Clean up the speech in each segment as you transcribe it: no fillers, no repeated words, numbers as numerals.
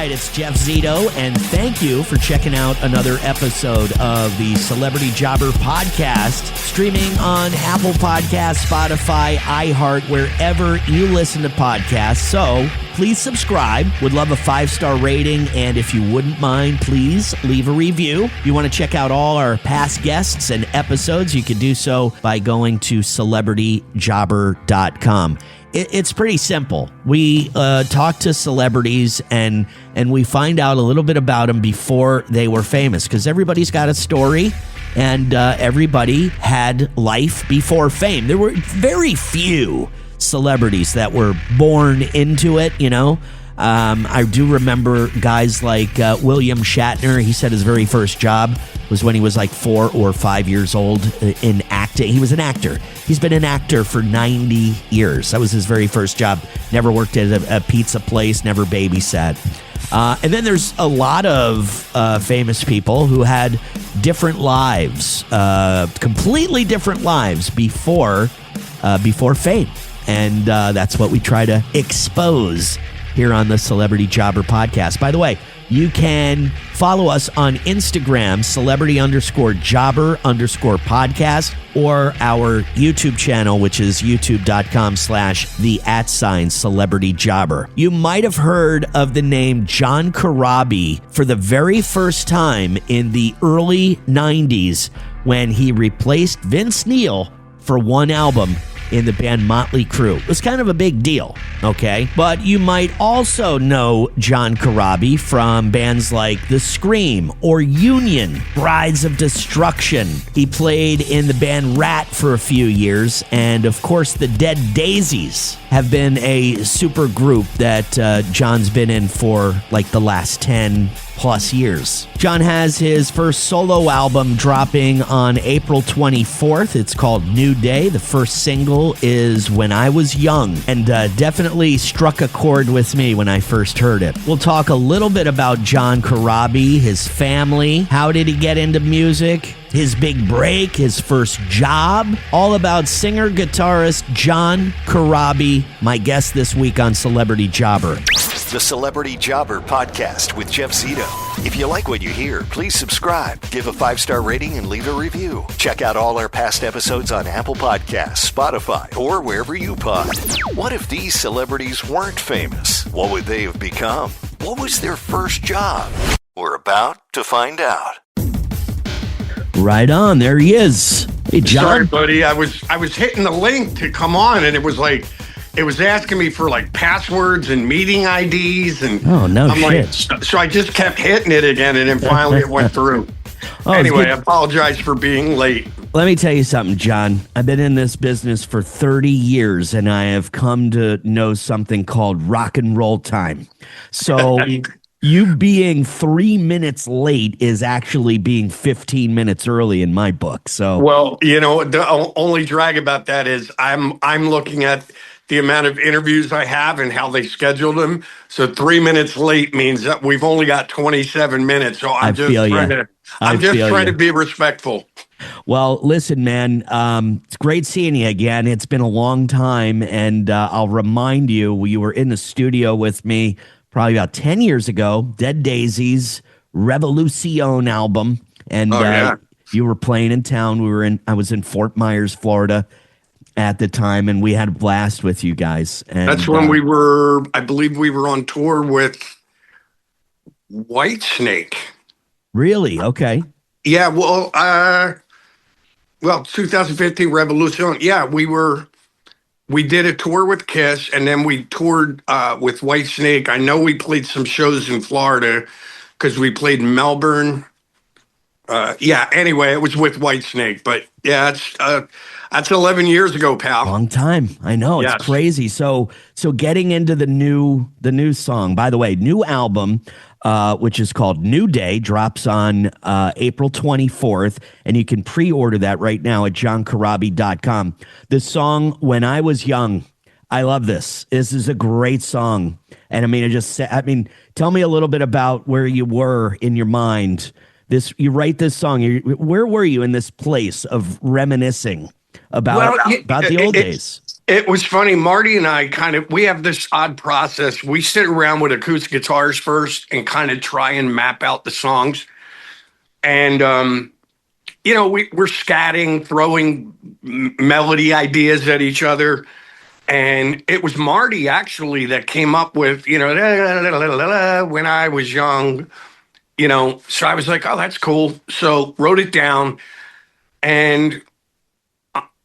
right, it's Jeff Zito, and thank you for checking out another episode of the Celebrity Jobber Podcast, streaming on Apple Podcasts, Spotify, iHeart, wherever you listen to podcasts. So please subscribe. Would love a 5-star rating, and if you wouldn't mind, please leave a review. If you want to check out all our past guests and episodes, you can do so by going to celebrityjobber.com. It's pretty simple. We talk to celebrities and we find out a little bit about them before they were famous, because everybody's got a story and everybody had life before fame. There were very few celebrities that were born into it, you know. I do remember guys like William Shatner. He said his very first job was when he was like 4 or 5 years old in acting. He was an actor. He's been an actor for 90 years. That was his very first job. Never worked at a pizza place, never babysat. And then there's a lot of famous people who had different lives, completely different lives before fame. And that's what we try to expose here on the Celebrity Jobber Podcast. By the way, you can follow us on Instagram, celebrity_jobber_podcast, or our YouTube channel, which is youtube.com/the@celebrityjobber. You might have heard of the name John Corabi for the very first time in the early 90s when he replaced Vince Neil for one album in the band Motley Crüe. It was kind of a big deal, okay? But you might also know John Corabi from bands like The Scream or Union, Brides of Destruction. He played in the band Rat for a few years, and of course the Dead Daisies have been a super group that John's been in for like the last 10 plus years. John has his first solo album dropping on April 24th. It's called New Day. The first single is When I Was Young, and definitely struck a chord with me when I first heard it. We'll talk a little bit about John Corabi, his family, how did he get into music, his big break, his first job, all about singer-guitarist John Corabi, my guest this week on Celebrity Jobber. The Celebrity Jobber Podcast with Jeff Zito. If you like what you hear, please subscribe, give a 5-star rating, and leave a review. Check out all our past episodes on Apple Podcasts, Spotify, or wherever you pod. What if these celebrities weren't famous? What would they have become? What was their first job? We're about to find out. Right on, there he is. Hey, John. Sorry, buddy. I was hitting the link to come on, and it was asking me for like passwords and meeting IDs, and oh no, I'm shit. Like, so I just kept hitting it again, and then finally it went through. Anyway, I apologize for being late. Let me tell you something, John. I've been in this business for 30 years, and I have come to know something called rock and roll time. So you being 3 minutes late is actually being 15 minutes early in my book. So, well, you know, the only drag about that is I'm looking at the amount of interviews I have and how they scheduled them. So 3 minutes late means that we've only got 27 minutes. So I'm just trying to be respectful. Well, listen, man, it's great seeing you again. It's been a long time, and I'll remind you, you were in the studio with me probably about 10 years ago, Dead Daisies, Revolucion album, and you were playing in town. I was in Fort Myers, Florida at the time, and we had a blast with you guys. And that's when I believe we were on tour with Whitesnake. Really? Okay. Yeah, well, 2015 Revolution. Yeah, we did a tour with Kiss, and then we toured with Whitesnake. I know we played some shows in Florida because we played in Melbourne. Anyway, it was with Whitesnake, but yeah, that's 11 years ago, pal. Long time. I know. It's crazy. So getting into the new song, by the way, new album, which is called New Day, drops on April 24th, and you can pre-order that right now at johncorabi.com. The song When I Was Young, I love this. This is a great song. And tell me a little bit about where you were in your mind. You write this song. Where were you in this place of reminiscing about the old days? It was funny. Marty and I we have this odd process. We sit around with acoustic guitars first and kind of try and map out the songs. And, we're scatting, throwing melody ideas at each other. And it was Marty actually that came up with, when I was young, so I was like, oh, that's cool. So wrote it down. And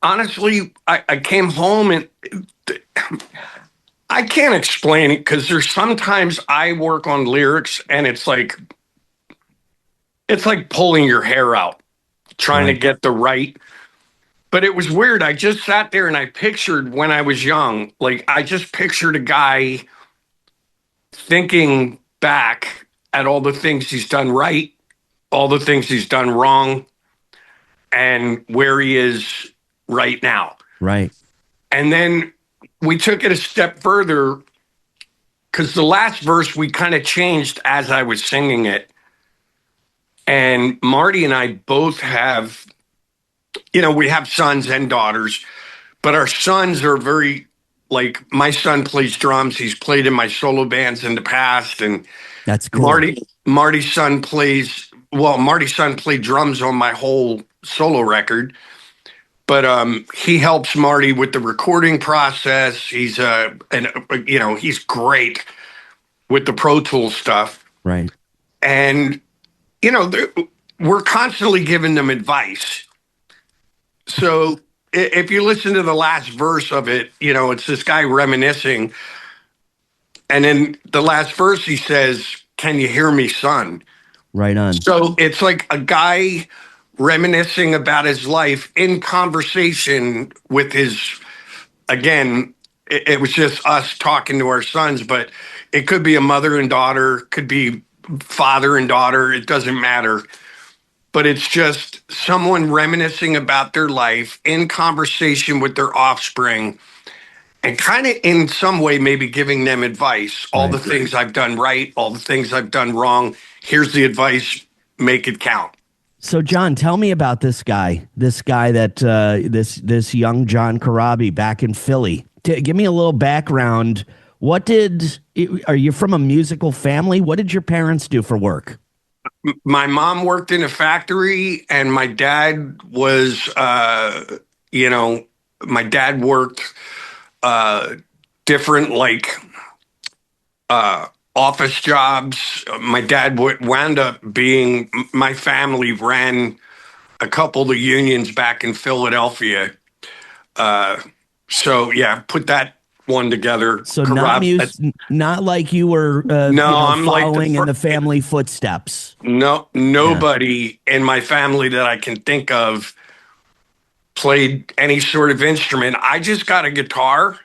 honestly, I came home and I can't explain it because there's sometimes I work on lyrics and it's like pulling your hair out, trying to get the right. But it was weird. I just sat there and I pictured when I was young, like I just pictured a guy thinking back at all the things he's done right, all the things he's done wrong, and where he is right now. Right. And then we took it a step further because the last verse we kind of changed as I was singing it. And Marty and I both have, we have sons and daughters, but our sons are very, like, my son plays drums. He's played in my solo bands in the past. And that's cool. Marty's son played drums on my whole solo record. But he helps Marty with the recording process. He's he's great with the Pro Tools stuff. Right. And we're constantly giving them advice. So if you listen to the last verse of it, it's this guy reminiscing. And in the last verse, he says, "Can you hear me, son?" Right on. So it's like a guy reminiscing about his life in conversation with again, it was just us talking to our sons, but it could be a mother and daughter, could be father and daughter, it doesn't matter. But it's just someone reminiscing about their life in conversation with their offspring and kind of in some way maybe giving them advice. All the things I've done right, all the things I've done wrong. Here's the advice, make it count. So, John, tell me about this guy that this young John Corabi back in Philly. Give me a little background. Are you from a musical family? What did your parents do for work? My mom worked in a factory and my dad was, my dad worked different office jobs. My dad wound up being, my family ran a couple of unions back in Philadelphia. So yeah, put that one together. So not like you were I'm following in the family footsteps. No, nobody in my family that I can think of played any sort of instrument. I just got a guitar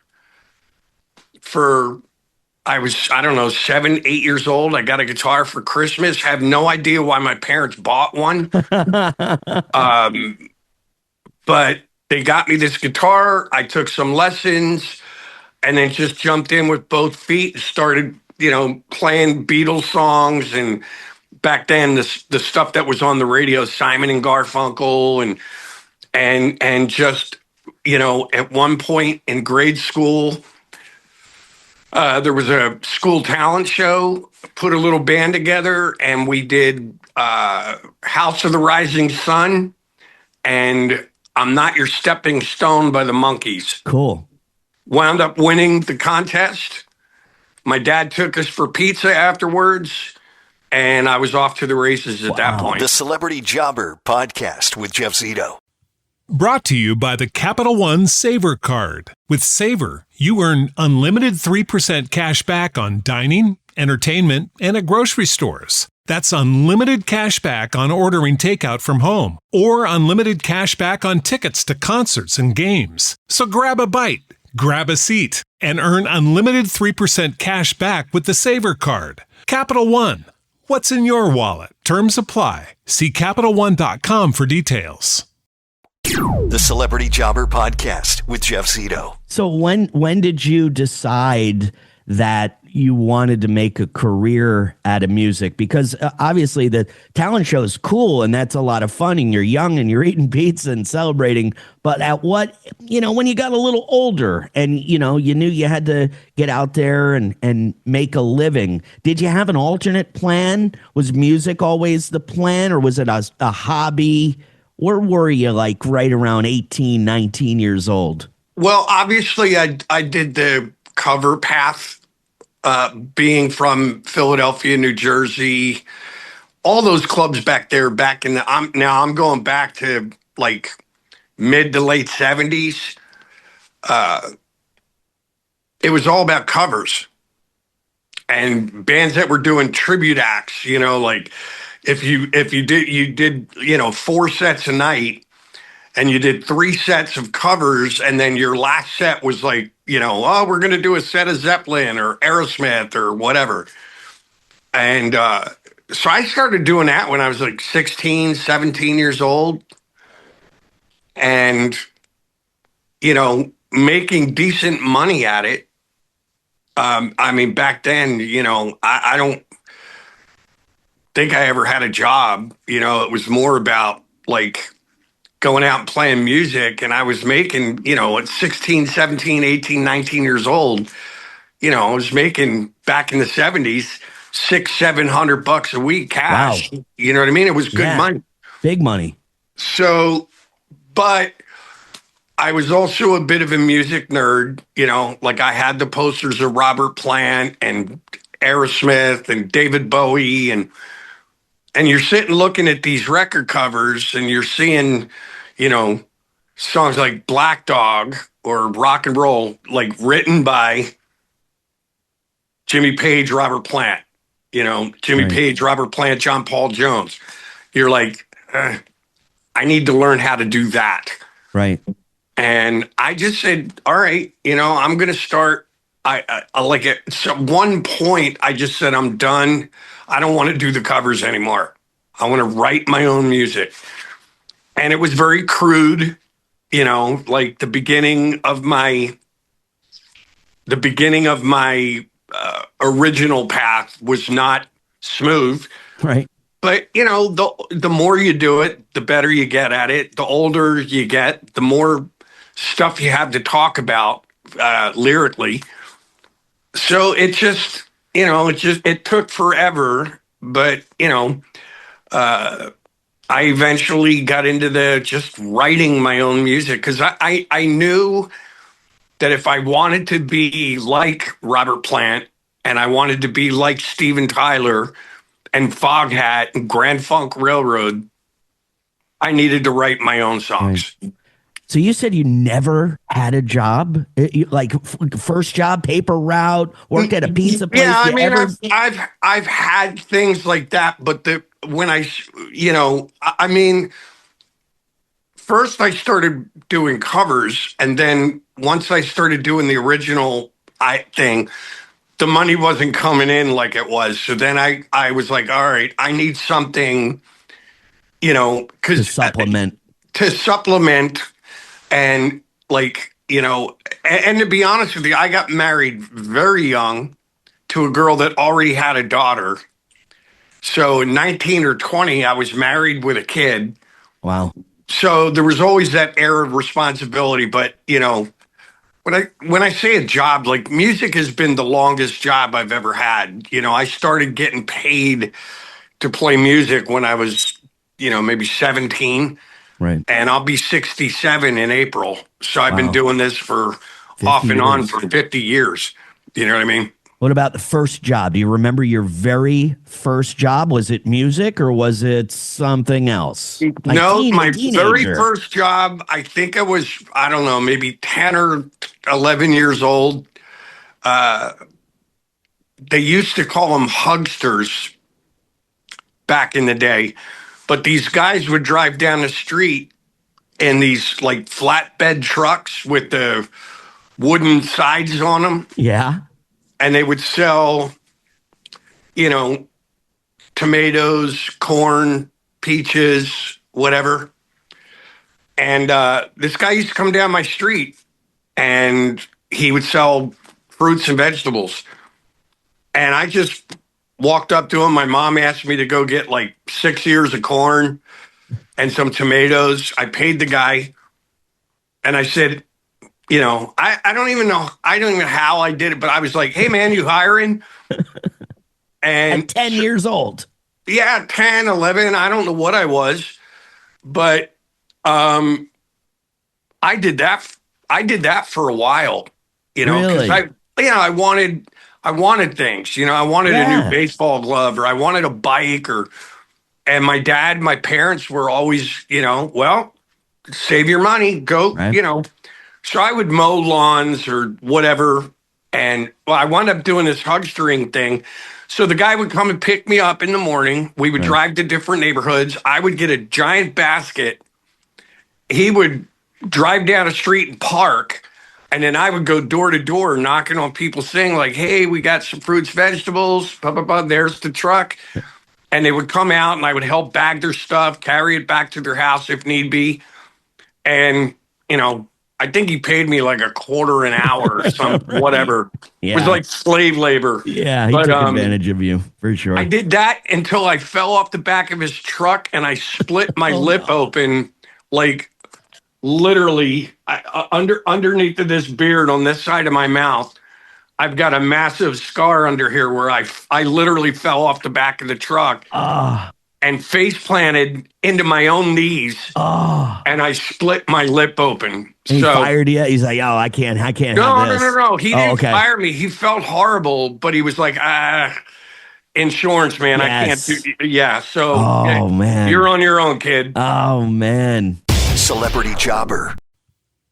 I was 7, 8 years old. I got a guitar for Christmas. Have no idea why my parents bought one. But they got me this guitar. I took some lessons and then just jumped in with both feet and started, playing Beatles songs. And back then the stuff that was on the radio, Simon and Garfunkel and just, at one point in grade school, there was a school talent show, put a little band together, and we did House of the Rising Sun and I'm Not Your Stepping Stone by the Monkees. Cool. Wound up winning the contest. My dad took us for pizza afterwards, and I was off to the races at that point. The Celebrity Jobber Podcast with Jeff Zito. Brought to you by the Capital One Savor Card. With Savor, you earn unlimited 3% cash back on dining, entertainment, and at grocery stores. That's unlimited cash back on ordering takeout from home, or unlimited cash back on tickets to concerts and games. So grab a bite, grab a seat, and earn unlimited 3% cash back with the Savor Card. Capital One. What's in your wallet? Terms apply. See CapitalOne.com for details. The Celebrity Jobber Podcast with Jeff Zito. So when did you decide that you wanted to make a career out of music? Because obviously the talent show is cool and that's a lot of fun and you're young and you're eating pizza and celebrating. But at what, when you got a little older and, you knew you had to get out there and make a living, did you have an alternate plan? Was music always the plan, or was it a hobby? Where were you like right around 18, 19 years old? Well, obviously I did the cover path, being from Philadelphia, New Jersey, all those clubs back there, I'm going back to like mid to late 70s. It was all about covers and bands that were doing tribute acts, like if you did 4 sets a night, and you did 3 sets of covers, and then your last set was like, we're going to do a set of Zeppelin or Aerosmith or whatever. And so I started doing that when I was like 16, 17 years old. And, making decent money at it. Back then, I don't think I ever had a job. It was more about like going out and playing music, and I was making, at 16, 17, 18, 19 years old, I was making back in the 70s, $600-700 a week cash. Wow. You know what I mean? It was good money. Big money. So, but I was also a bit of a music nerd, like I had the posters of Robert Plant and Aerosmith and David Bowie, and you're sitting looking at these record covers and you're seeing, songs like Black Dog or Rock and Roll, like written by Jimmy Page, Robert Plant, Jimmy Page, Robert Plant, John Paul Jones. You're like, I need to learn how to do that. Right. And I just said, all right, I'm going to start. I like it. So at one point I just said, I'm done. I don't want to do the covers anymore. I want to write my own music. And it was very crude, like the beginning of my original path was not smooth. Right. But, the more you do it, the better you get at it. The older you get, the more stuff you have to talk about lyrically. So it just, it took forever. But, I eventually got into just writing my own music because I knew that if I wanted to be like Robert Plant and I wanted to be like Steven Tyler and Foghat and Grand Funk Railroad, I needed to write my own songs. Right. So you said you never had a job, like first job, paper route, work at a pizza place. Yeah, I've had things like that, but first I started doing covers, and then once I started doing the original thing, the money wasn't coming in like it was. So then I was like, all right, I need something, because to supplement. And and to be honest with you, I got married very young to a girl that already had a daughter. So 19 or 20, I was married with a kid. Wow. So there was always that air of responsibility. But, when I say a job, like music has been the longest job I've ever had. I started getting paid to play music when I was, maybe 17. Right. And I'll be 67 in April. So I've been doing this for off and on for 50 years. You know what I mean? What about the first job? Do you remember your very first job? Was it music or was it something else? My very first job, I think I was, I don't know, maybe 10 or 11 years old. They used to call them hugsters back in the day. But these guys would drive down the street in these like flatbed trucks with the wooden sides on them. Yeah. And they would sell, tomatoes, corn, peaches, whatever. And this guy used to come down my street and he would sell fruits and vegetables. And I just walked up to him. My mom asked me to go get like 6 ears of corn and some tomatoes. I paid the guy. And I said, I don't even know. I don't even know how I did it, but I was like, hey, man, you hiring? And At 10 years old. Yeah, 10, 11. I don't know what I was, but I did that. I did that for a while, because Really? I wanted things, I wanted a new baseball glove, or I wanted a bike, and my parents were always, well, save your money, go, Right. So I would mow lawns or whatever. And I wound up doing this hugstering thing. So the guy would come and pick me up in the morning. We would drive to different neighborhoods. I would get a giant basket. He would drive down a street and park. And then I would go door to door knocking on people's thing like, hey, we got some fruits, vegetables, blah, blah, blah. There's the truck. And they would come out and I would help bag their stuff, carry it back to their house if need be. And, I think he paid me like $0.25 an hour or something, whatever. Yeah. It was like slave labor. Yeah, he took advantage of you, for sure. I did that until I fell off the back of his truck and I split my lip open, like literally underneath of this beard on this side of my mouth. I've got a massive scar under here where I literally fell off the back of the truck. And face planted into my own knees, and I split my lip open. And he fired you? He's like, I can't have this. No. He didn't fire me. He felt horrible, but he was like, insurance, man. Yes. I can't do. Yeah. So, man, you're on your own, kid. Oh man. Celebrity Jobber.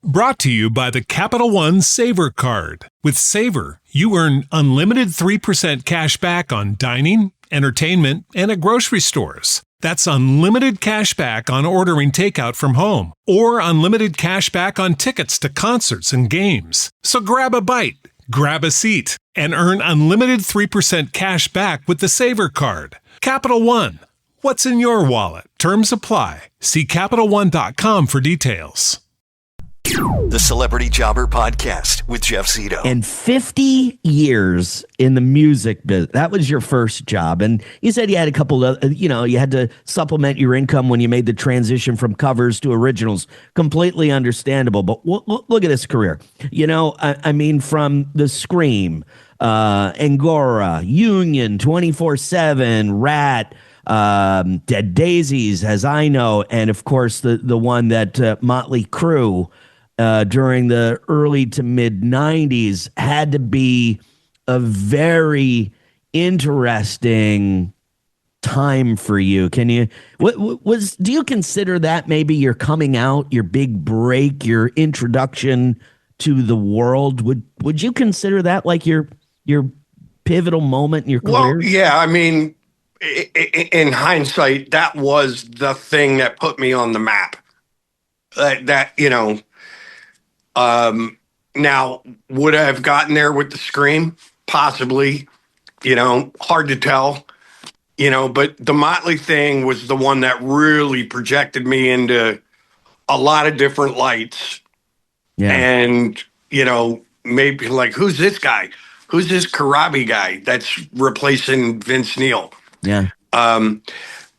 Brought to you by the Capital One Saver Card. With Saver, you earn unlimited 3% cash back on dining, entertainment, and at grocery stores. That's unlimited cash back on ordering takeout from home, or unlimited cash back on tickets to concerts and games. So grab a bite, grab a seat, and earn unlimited 3% cash back with the Saver Card. Capital One. What's in your wallet? Terms apply. See CapitalOne.com for details. The Celebrity Jobber Podcast with Jeff Zito. And 50 years in the music business. That was your first job. And you said you had a couple of, you had to supplement your income when you made the transition from covers to originals. Completely understandable. But look at this career. From the Scream, Angora, Union, 24/7, Rat, Dead Daisies, as I know, and of course the one that Motley Crüe during the early to mid 90s had to be a very interesting time for you. Can you do you consider that maybe your coming out, your big break, your introduction to the world? Would you consider that like your pivotal moment in your career? Well, yeah, I mean, in hindsight, that was the thing that put me on the map. Now, would I have gotten there with the Scream? Possibly, hard to tell, but the Motley thing was the one that really projected me into a lot of different lights. Yeah. And, maybe like, who's this guy? Who's this Corabi guy that's replacing Vince Neil? Yeah.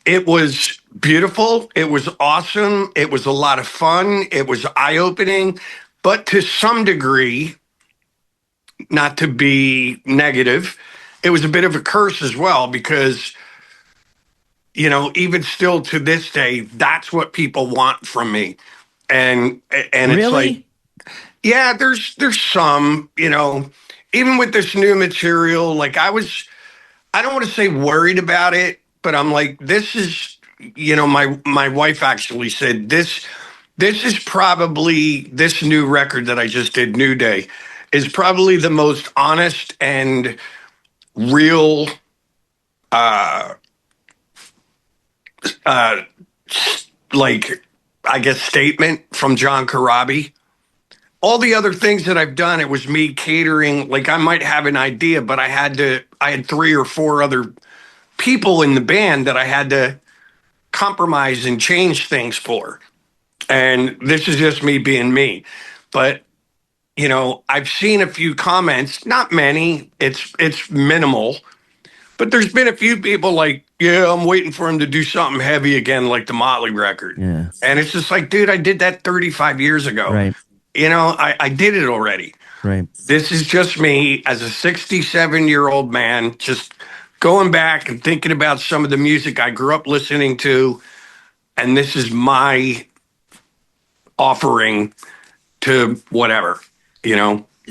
It was beautiful. It was awesome. It was a lot of fun. It was eye-opening. But to some degree, not to be negative, it was a bit of a curse as well because, even still to this day, that's what people want from me. And it's really? like, yeah, there's some, even with this new material, like I don't want to say worried about it, but I'm like, this is, my wife actually said this is probably, this new record that I just did, New Day, is probably the most honest and real, statement from John Corabi. All the other things that I've done, it was me catering. Like I might have an idea, but I had 3 or 4 other people in the band that I had to compromise and change things for. And this is just me being me. But I've seen a few comments, not many, it's minimal, but there's been a few people like, yeah, I'm waiting for him to do something heavy again, like the Motley record. Yeah. And it's just like, dude, I did that 35 years ago. Right. I did it already. Right. This is just me as a 67-year-old man, just going back and thinking about some of the music I grew up listening to. And this is my offering to whatever,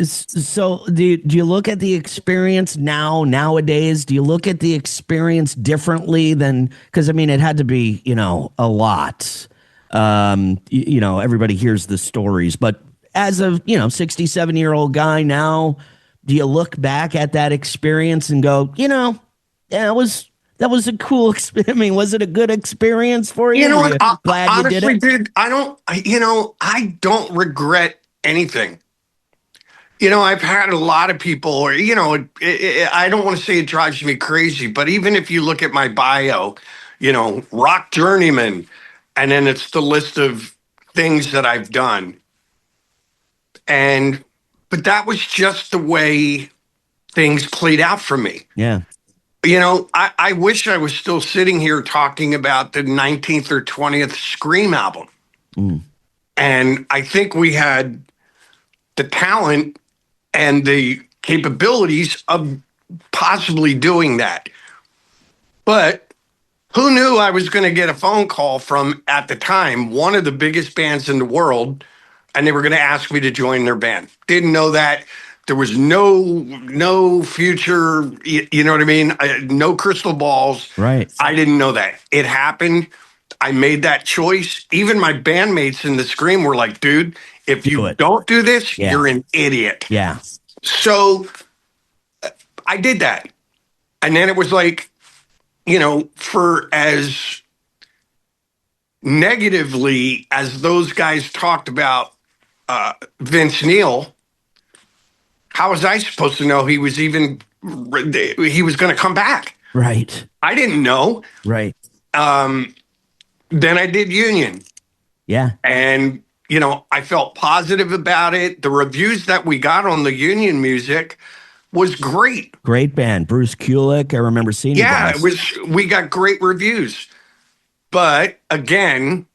So do you look at the experience nowadays? Do you look at the experience differently than, because it had to be, a lot. Everybody hears the stories, but as a, 67-year-old guy now, do you look back at that experience and go, yeah, that was a cool experience. Was it a good experience for you? Glad honestly, you did it? dude, I don't regret anything. I've had a lot of people, I don't want to say it drives me crazy, but even if you look at my bio, rock journeyman, and then it's the list of things that I've done. But that was just the way things played out for me. Yeah. I wish I was still sitting here talking about the 19th or 20th Scream album. And I think we had the talent and the capabilities of possibly doing that. But who knew I was going to get a phone call from, at the time, one of the biggest bands in the world, and they were going to ask me to join their band. Didn't know that. There was no future, you know what I mean? No crystal balls. Right. I didn't know that. It happened. I made that choice. Even my bandmates in the Scream were like, dude, if you don't do this, you're an idiot. Yeah. So I did that. And then it was like, for as negatively as those guys talked about Vince Neil, how was I supposed to know he was going to come back? Right. I didn't know. Right. Then I did Union. Yeah. And, I felt positive about it. The reviews that we got on the Union music was great. Great band. Bruce Kulick. I remember seeing you guys. We got great reviews. But again,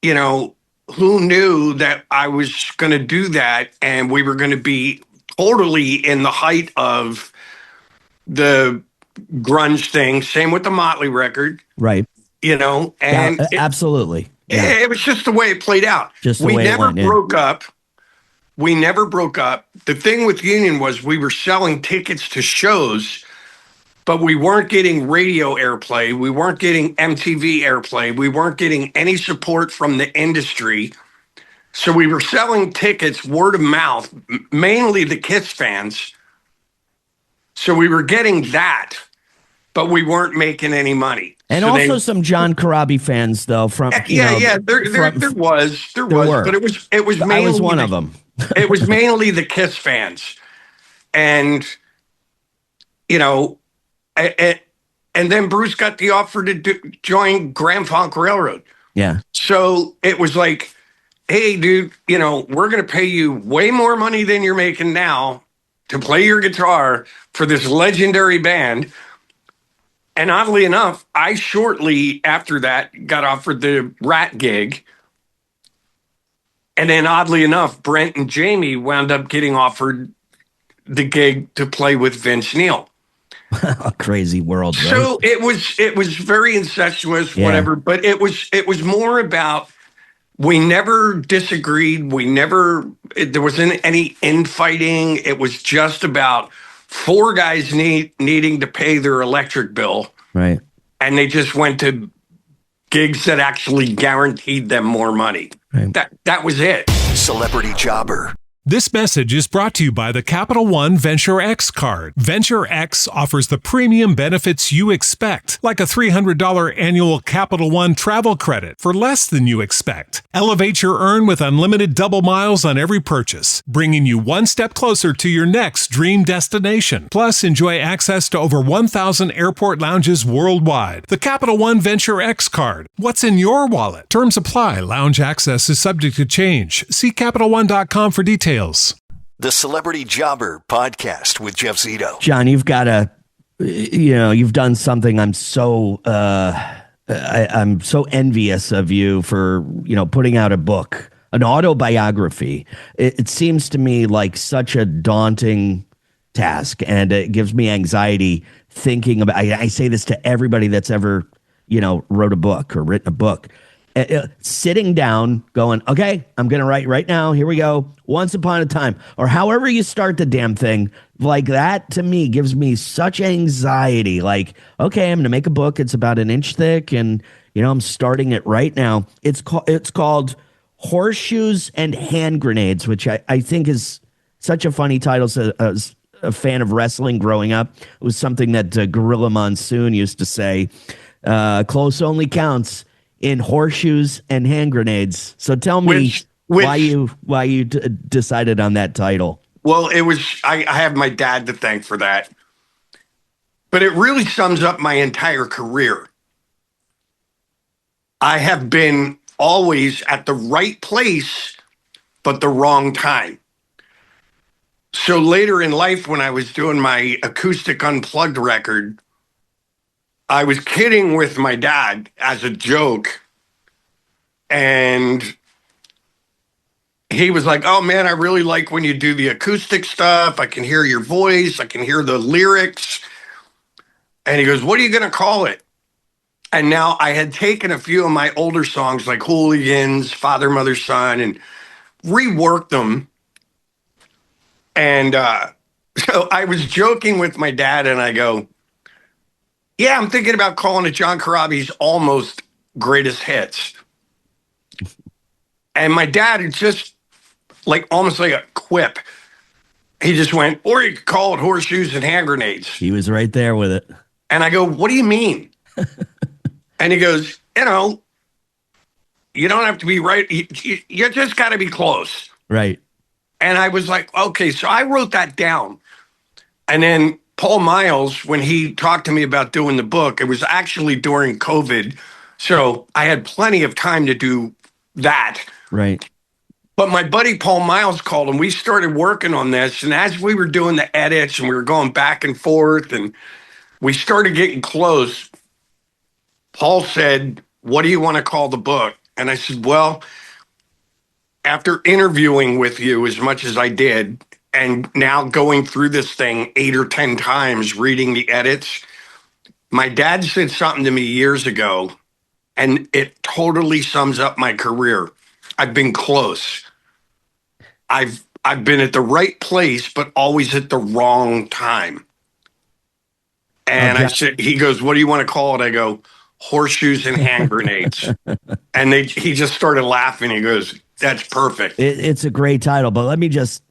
who knew that I was going to do that and we were going to be totally in the height of the grunge thing. Same with the Motley record. Right. And absolutely. Yeah. It was just the way it played out. Just the way it went, broke up. We never broke up. The thing with Union was we were selling tickets to shows, but we weren't getting radio airplay. We weren't getting MTV airplay. We weren't getting any support from the industry. So we were selling tickets word of mouth, mainly the Kiss fans. So we were getting that, but we weren't making any money. And so also some John Corabi fans, though. From there was, but it was mainly I was one of them. It was mainly the Kiss fans, and and then Bruce got the offer to join Grand Funk Railroad. Yeah. So it was like, hey, dude, we're going to pay you way more money than you're making now to play your guitar for this legendary band. And oddly enough, I shortly after that got offered the Rat gig. And then oddly enough, Brent and Jamie wound up getting offered the gig to play with Vince Neil. A crazy world, right? So it was very incestuous, whatever, but it was more about, we never disagreed. There wasn't any infighting. It was just about four guys needing to pay their electric bill. Right. And they just went to gigs that actually guaranteed them more money. Right. That was it. Celebrity Jobber. This message is brought to you by the Capital One Venture X card. Venture X offers the premium benefits you expect, like a $300 annual Capital One travel credit for less than you expect. Elevate your earn with unlimited double miles on every purchase, bringing you one step closer to your next dream destination. Plus, enjoy access to over 1,000 airport lounges worldwide. The Capital One Venture X card. What's in your wallet? Terms apply. Lounge access is subject to change. See CapitalOne.com for details. details. The Celebrity Jobber Podcast with Jeff Zito. John, you've done something I'm so I'm so envious of you for, putting out a book, an autobiography. It seems to me like such a daunting task, and it gives me anxiety thinking about. I say this to everybody that's ever, wrote a book or written a book. Sitting down, going, okay, I'm going to write right now. Here we go. Once upon a time, or however you start the damn thing, like that to me gives me such anxiety. Like, okay, I'm going to make a book. It's about an inch thick, and I'm starting it right now. It's called Horseshoes and Hand Grenades, which I think is such a funny title. So, as a fan of wrestling growing up, it was something that Gorilla Monsoon used to say. Close only counts in horseshoes and hand grenades. So tell me why you decided on that title. Well, it was I have my dad to thank for that, but it really sums up my entire career. I have been always at the right place, but the wrong time. So later in life, when I was doing my acoustic unplugged record, I was kidding with my dad as a joke, and he was like, oh man, I really like when you do the acoustic stuff. I can hear your voice. I can hear the lyrics. And he goes, what are you going to call it? And now I had taken a few of my older songs like Hooligans, Father, Mother, Son, and reworked them. And so I was joking with my dad, and I go, yeah, I'm thinking about calling it John Corabi's Almost Greatest Hits. And my dad, it's just like almost like a quip. He just went, or you could call it Horseshoes and Hand Grenades. He was right there with it. And I go, what do you mean? And he goes, you don't have to be right. You just got to be close. Right. And I was like, okay, so I wrote that down. And then Paul Miles, when he talked to me about doing the book, it was actually during COVID. So I had plenty of time to do that. Right. But my buddy Paul Miles called, and we started working on this. And as we were doing the edits and we were going back and forth and we started getting close, Paul said, what do you want to call the book? And I said, well, after interviewing with you as much as I did, and now going through this thing 8 or 10 times, reading the edits, my dad said something to me years ago, and it totally sums up my career. I've been close. I've been at the right place, but always at the wrong time. And I said, he goes, what do you want to call it? I go, Horseshoes and Hand Grenades. And he just started laughing. He goes, that's perfect. It's a great title, but let me just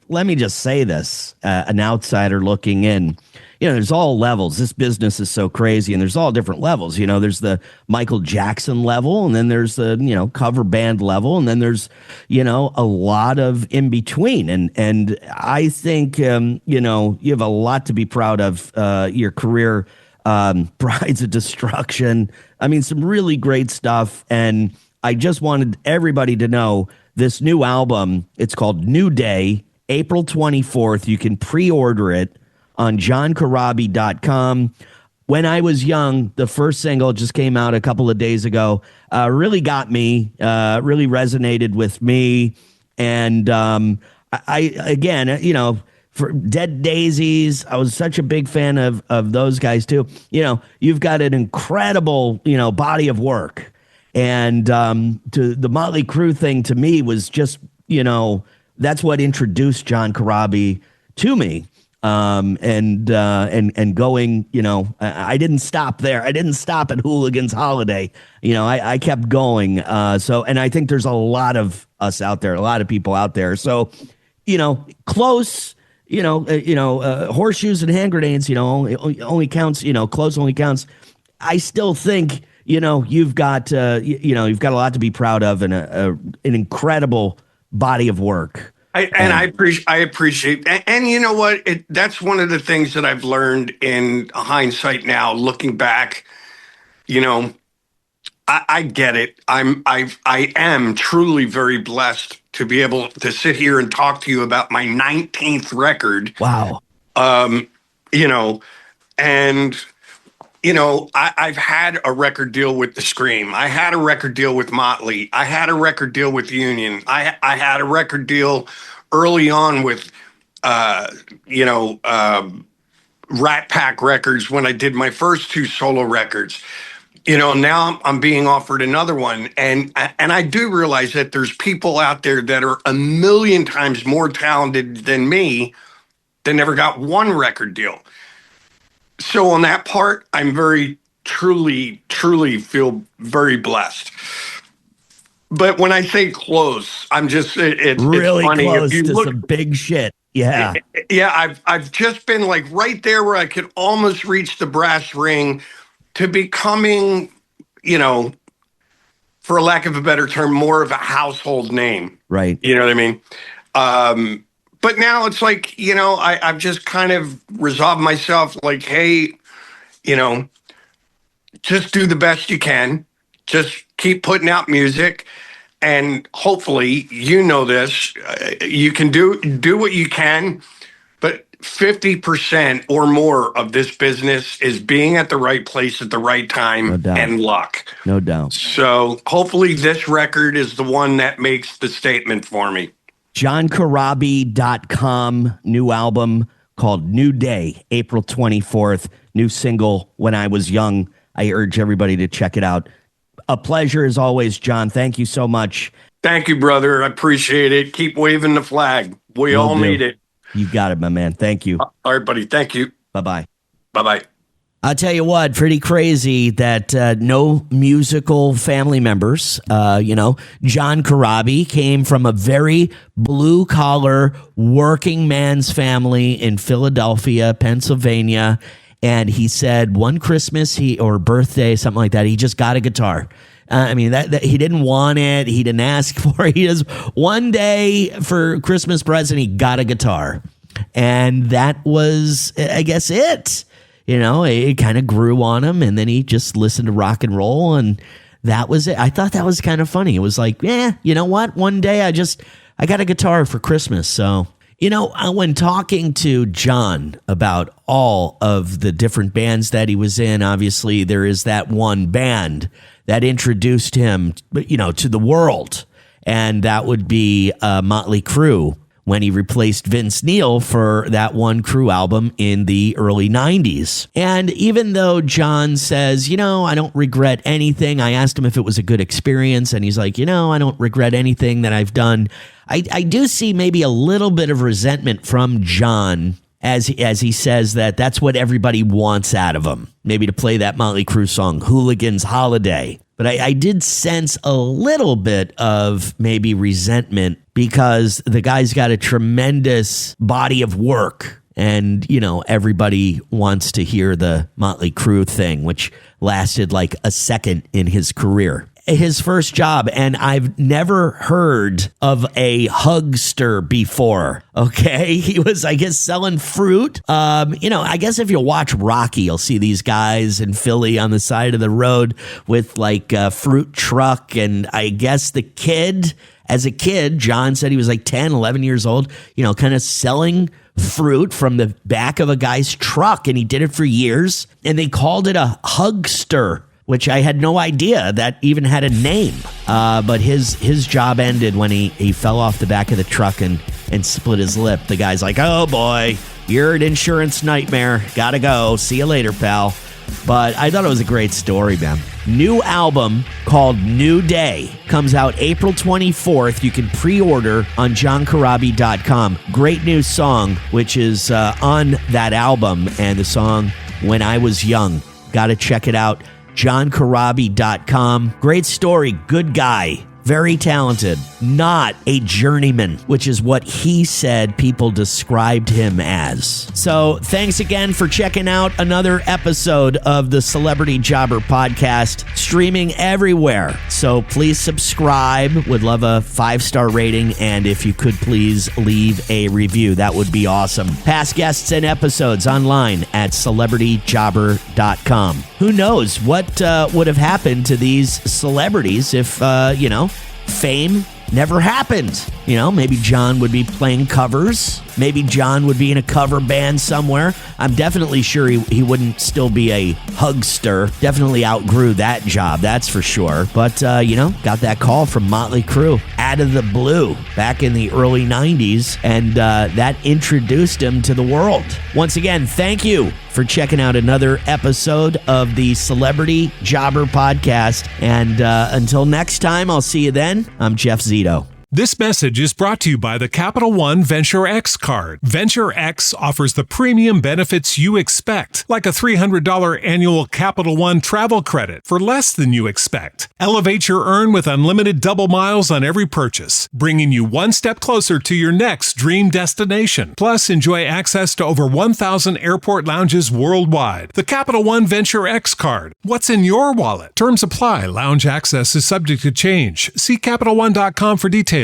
say this, an outsider looking in, there's all levels. This business is so crazy, and there's all different levels. There's the Michael Jackson level, and then there's the, cover band level, and then there's, a lot of in between. And I think, you have a lot to be proud of, your career, Brides of Destruction. I mean, some really great stuff. And I just wanted everybody to know this new album. It's called New Day, April 24th. You can pre-order it on johncorabi.com. When I Was Young, the first single just came out a couple of days ago, really got me, really resonated with me. And I again, for Dead Daisies, I was such a big fan of those guys too. You've got an incredible, body of work. And to the Mötley Crüe thing, to me, was just, that's what introduced John Corabi to me. And going, I didn't stop there. I didn't stop at Hooligans Holiday. I kept going. And I think there's a lot of us out there, a lot of people out there. So, close, horseshoes and hand grenades, only counts, close only counts. I still think, you've got a lot to be proud of, and an incredible body of work. I appreciate, and you know what? That's one of the things that I've learned in hindsight now, looking back. I get it. I am truly very blessed to be able to sit here and talk to you about my 19th record. Wow. You know, and, you know, I've had a record deal with The Scream. I had a record deal with Motley. I had a record deal with Union. I had a record deal early on with, Rat Pack Records when I did my first 2 solo records. You know, now I'm being offered another one. And I do realize that there's people out there that are a million times more talented than me that never got one record deal. So on that part, I'm very truly feel very blessed. But when I say close, I'm just, it's really funny. close If you to look, some big shit. Yeah. Yeah, I've just been like right there where I could almost reach the brass ring to becoming, you know, for lack of a better term, more of a household name. Right. You know what I mean? But now it's like, you know, I've just kind of resolved myself like, hey, you know, just do the best you can. Just keep putting out music. And hopefully, you know this, you can do what you can, but 50% or more of this business is being at the right place at the right time and luck. No doubt. So hopefully this record is the one that makes the statement for me. JohnCorabi.com, new album called New Day, April 24th, new single, When I Was Young. I urge everybody to check it out. A pleasure as always, John. Thank you so much. Thank you, brother. I appreciate it. Keep waving the flag. We all need it. You got it, my man. Thank you. All right, buddy. Thank you. Bye-bye. Bye-bye. I'll tell you what, pretty crazy that no musical family members. John Corabi came from a very blue-collar working man's family in Philadelphia, Pennsylvania. And he said one Christmas or birthday, something like that, he just got a guitar. That he didn't want it. He didn't ask for it. He just one day for Christmas present, he got a guitar. And that was, I guess, it. You know, it kind of grew on him. And then he just listened to rock and roll. And that was it. I thought that was kind of funny. It was like, you know what? One day I got a guitar for Christmas. So... You know, when talking to John about all of the different bands that he was in, obviously there is that one band that introduced him, to the world. And that would be Mötley Crüe when he replaced Vince Neil for that one Crue album in the early 90s. And even though John says, I don't regret anything, I asked him if it was a good experience, and he's like, I don't regret anything that I've done. I do see maybe a little bit of resentment from John as he says that's what everybody wants out of him, maybe to play that Mötley Crüe song, Hooligan's Holiday. But I did sense a little bit of maybe resentment because the guy's got a tremendous body of work. And, everybody wants to hear the Mötley Crüe thing, which lasted like a second in his career. His first job, and I've never heard of a hugster before. Okay, he was, I guess, selling fruit. I guess if you watch Rocky, you'll see these guys in Philly on the side of the road with like a fruit truck. And I guess as a kid, John said he was like 10, 11 years old, kind of selling fruit from the back of a guy's truck. And he did it for years. And they called it a hugster, which I had no idea that even had a name. But his job ended when he fell off the back of the truck and split his lip. The guy's like, oh boy, you're an insurance nightmare. Gotta go. See you later, pal. But I thought it was a great story, man. New album called New Day comes out April 24th. You can pre-order on johncorabi.com. Great new song, which is on that album, and the song When I Was Young. Gotta check it out. johncorabi.com. Great story. Good guy. Very talented. Not a journeyman, which is what he said people described him as. So thanks again for checking out another episode of the Celebrity Jobber Podcast, streaming everywhere. So please subscribe. Would love a 5-star rating. And if you could please leave a review, that would be awesome. Past guests and episodes online at celebrityjobber.com. Who knows what would have happened to these celebrities if, fame never happened. You know, maybe John would be playing covers. Maybe John would be in a cover band somewhere. I'm definitely sure he wouldn't still be a hugster. Definitely outgrew that job, that's for sure. But, got that call from Motley Crüe out of the blue back in the early 90s, and that introduced him to the world. Once again, thank you for checking out another episode of the Celebrity Jobber Podcast. And until next time, I'll see you then. I'm Jeff Zito. This message is brought to you by the Capital One Venture X card. Venture X offers the premium benefits you expect, like a $300 annual Capital One travel credit for less than you expect. Elevate your earn with unlimited double miles on every purchase, bringing you one step closer to your next dream destination. Plus, enjoy access to over 1,000 airport lounges worldwide. The Capital One Venture X card. What's in your wallet? Terms apply. Lounge access is subject to change. See CapitalOne.com for details.